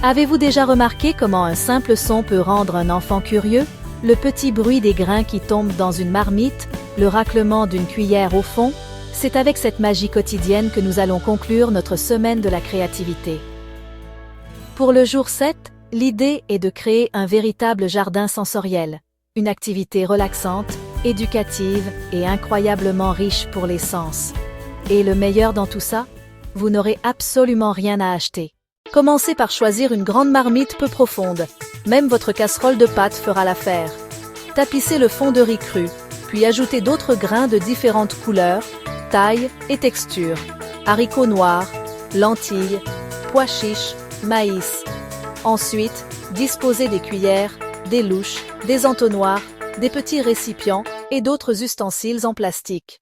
Avez-vous déjà remarqué comment un simple son peut rendre un enfant curieux? Le petit bruit des grains qui tombent dans une marmite, le raclement d'une cuillère au fond, c'est avec cette magie quotidienne que nous allons conclure notre semaine de la créativité. Pour le jour 7, l'idée est de créer un véritable jardin sensoriel, une activité relaxante, éducative et incroyablement riche pour les sens. Et le meilleur dans tout ça, vous n'aurez absolument rien à acheter. Commencez par choisir une grande marmite peu profonde. Même votre casserole de pâtes fera l'affaire. Tapissez le fond de riz cru, puis ajoutez d'autres grains de différentes couleurs, tailles et textures. Haricots noirs, lentilles, pois chiches, maïs. Ensuite, disposez des cuillères, des louches, des entonnoirs, des petits récipients et d'autres ustensiles en plastique.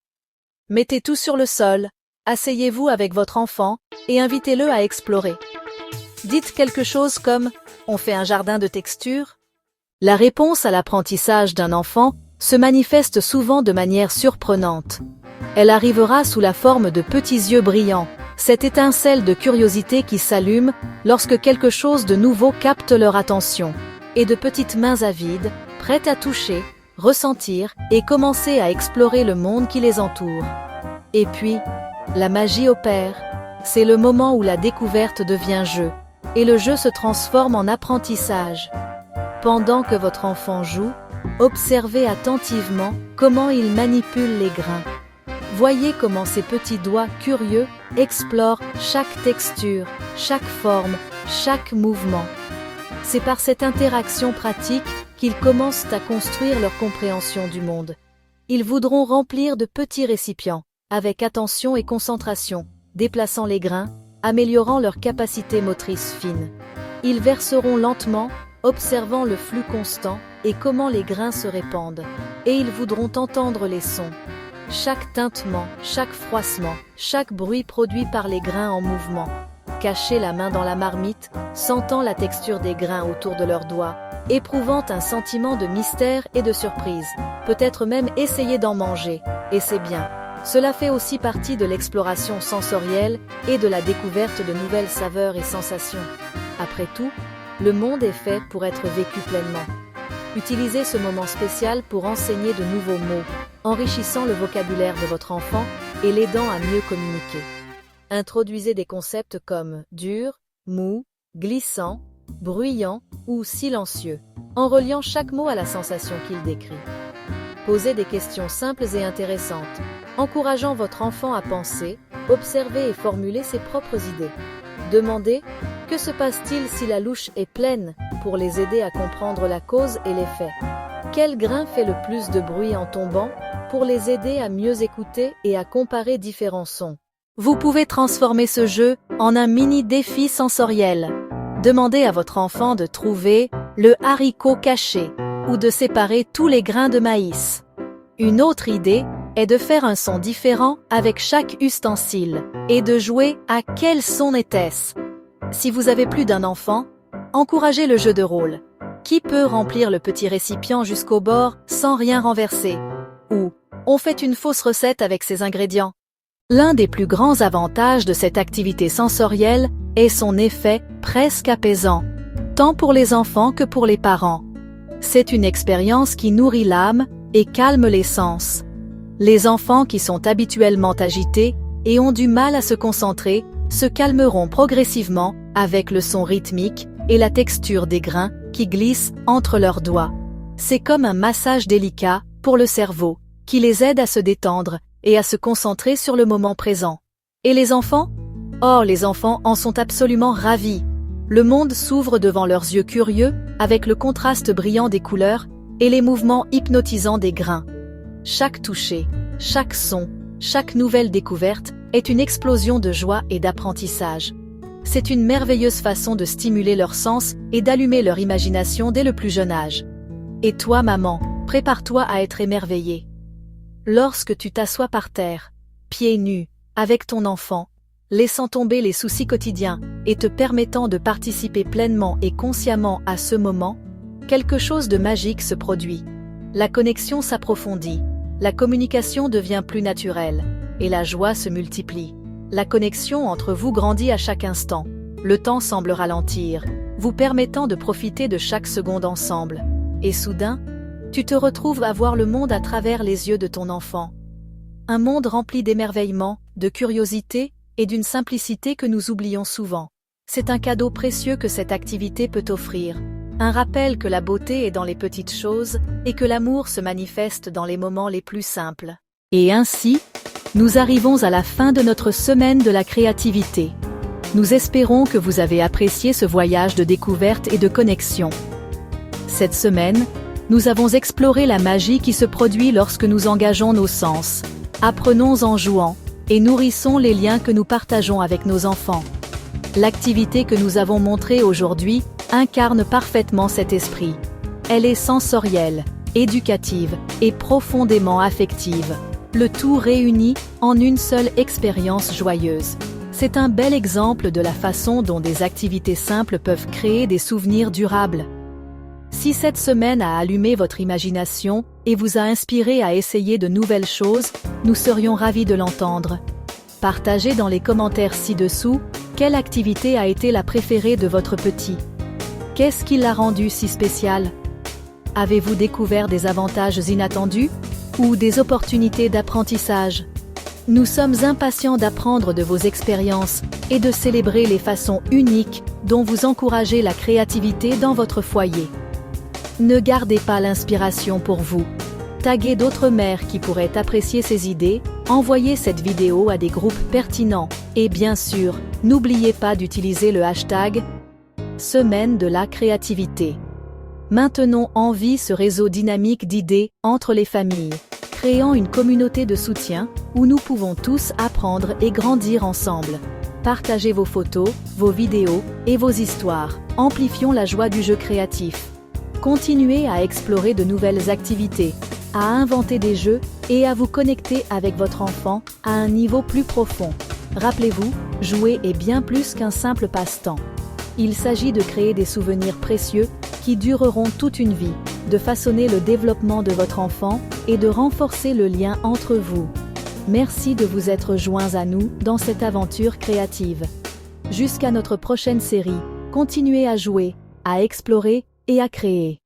Mettez tout sur le sol, asseyez-vous avec votre enfant et invitez-le à explorer. Dites quelque chose comme « On fait un jardin de textures ». La réponse à l'apprentissage d'un enfant se manifeste souvent de manière surprenante. Elle arrivera sous la forme de petits yeux brillants, cette étincelle de curiosité qui s'allume lorsque quelque chose de nouveau capte leur attention, et de petites mains avides, prêtes à toucher, ressentir et commencer à explorer le monde qui les entoure. Et puis, la magie opère. C'est le moment où la découverte devient jeu, et le jeu se transforme en apprentissage. Pendant que votre enfant joue, observez attentivement comment il manipule les grains. Voyez comment ses petits doigts curieux explorent chaque texture, chaque forme, chaque mouvement. C'est par cette interaction pratique qu'ils commencent à construire leur compréhension du monde. Ils voudront remplir de petits récipients, avec attention et concentration, déplaçant les grains, améliorant leur capacité motrice fine. Ils verseront lentement, observant le flux constant et comment les grains se répandent, et ils voudront entendre les sons. Chaque tintement, chaque froissement, chaque bruit produit par les grains en mouvement. Cacher la main dans la marmite, sentant la texture des grains autour de leurs doigts, éprouvant un sentiment de mystère et de surprise, peut-être même essayer d'en manger, et c'est bien. Cela fait aussi partie de l'exploration sensorielle et de la découverte de nouvelles saveurs et sensations. Après tout, le monde est fait pour être vécu pleinement. Utilisez ce moment spécial pour enseigner de nouveaux mots, enrichissant le vocabulaire de votre enfant et l'aidant à mieux communiquer. Introduisez des concepts comme dur, mou, glissant, bruyant ou silencieux, en reliant chaque mot à la sensation qu'il décrit. Posez des questions simples et intéressantes, encourageant votre enfant à penser, observer et formuler ses propres idées. Demandez « Que se passe-t-il si la louche est pleine ?» pour les aider à comprendre la cause et l'effet. Quel grain fait le plus de bruit en tombant pour les aider à mieux écouter et à comparer différents sons. Vous pouvez transformer ce jeu en un mini défi sensoriel. Demandez à votre enfant de trouver le haricot caché ou de séparer tous les grains de maïs. Une autre idée est de faire un son différent avec chaque ustensile et de jouer à quel son était-ce. Si vous avez plus d'un enfant, encouragez le jeu de rôle. Qui peut remplir le petit récipient jusqu'au bord sans rien renverser? Ou on fait une fausse recette avec ses ingrédients. L'un des plus grands avantages de cette activité sensorielle est son effet presque apaisant, tant pour les enfants que pour les parents. C'est une expérience qui nourrit l'âme et calme les sens. Les enfants qui sont habituellement agités et ont du mal à se concentrer se calmeront progressivement avec le son rythmique et la texture des grains qui glissent entre leurs doigts. C'est comme un massage délicat pour le cerveau, qui les aide à se détendre et à se concentrer sur le moment présent. Et les enfants? Oh, les enfants en sont absolument ravis. Le monde s'ouvre devant leurs yeux curieux avec le contraste brillant des couleurs et les mouvements hypnotisants des grains. Chaque toucher, chaque son, chaque nouvelle découverte est une explosion de joie et d'apprentissage. C'est une merveilleuse façon de stimuler leurs sens et d'allumer leur imagination dès le plus jeune âge. Et toi, maman, prépare-toi à être émerveillée. Lorsque tu t'assois par terre, pieds nus, avec ton enfant, laissant tomber les soucis quotidiens et te permettant de participer pleinement et consciemment à ce moment, quelque chose de magique se produit. La connexion s'approfondit, la communication devient plus naturelle, et la joie se multiplie. La connexion entre vous grandit à chaque instant. Le temps semble ralentir, vous permettant de profiter de chaque seconde ensemble. Et soudain, tu te retrouves à voir le monde à travers les yeux de ton enfant. Un monde rempli d'émerveillement, de curiosité et d'une simplicité que nous oublions souvent. C'est un cadeau précieux que cette activité peut offrir. Un rappel que la beauté est dans les petites choses et que l'amour se manifeste dans les moments les plus simples. Et ainsi, nous arrivons à la fin de notre semaine de la créativité. Nous espérons que vous avez apprécié ce voyage de découverte et de connexion. Cette semaine, nous avons exploré la magie qui se produit lorsque nous engageons nos sens. Apprenons en jouant et nourrissons les liens que nous partageons avec nos enfants. L'activité que nous avons montrée aujourd'hui incarne parfaitement cet esprit. Elle est sensorielle, éducative et profondément affective. Le tout réuni en une seule expérience joyeuse. C'est un bel exemple de la façon dont des activités simples peuvent créer des souvenirs durables. Si cette semaine a allumé votre imagination et vous a inspiré à essayer de nouvelles choses, nous serions ravis de l'entendre. Partagez dans les commentaires ci-dessous quelle activité a été la préférée de votre petit. Qu'est-ce qui l'a rendu si spécial? Avez-vous découvert des avantages inattendus ou des opportunités d'apprentissage? Nous sommes impatients d'apprendre de vos expériences et de célébrer les façons uniques dont vous encouragez la créativité dans votre foyer. Ne gardez pas l'inspiration pour vous. Taguez d'autres mères qui pourraient apprécier ces idées, envoyez cette vidéo à des groupes pertinents et bien sûr, n'oubliez pas d'utiliser le hashtag Semaine de la créativité. Maintenons en vie ce réseau dynamique d'idées entre les familles, créant une communauté de soutien où nous pouvons tous apprendre et grandir ensemble. Partagez vos photos, vos vidéos et vos histoires. Amplifions la joie du jeu créatif. Continuez à explorer de nouvelles activités, à inventer des jeux et à vous connecter avec votre enfant à un niveau plus profond. Rappelez-vous, jouer est bien plus qu'un simple passe-temps. Il s'agit de créer des souvenirs précieux qui dureront toute une vie, de façonner le développement de votre enfant et de renforcer le lien entre vous. Merci de vous être joints à nous dans cette aventure créative. Jusqu'à notre prochaine série, continuez à jouer, à explorer et à créer.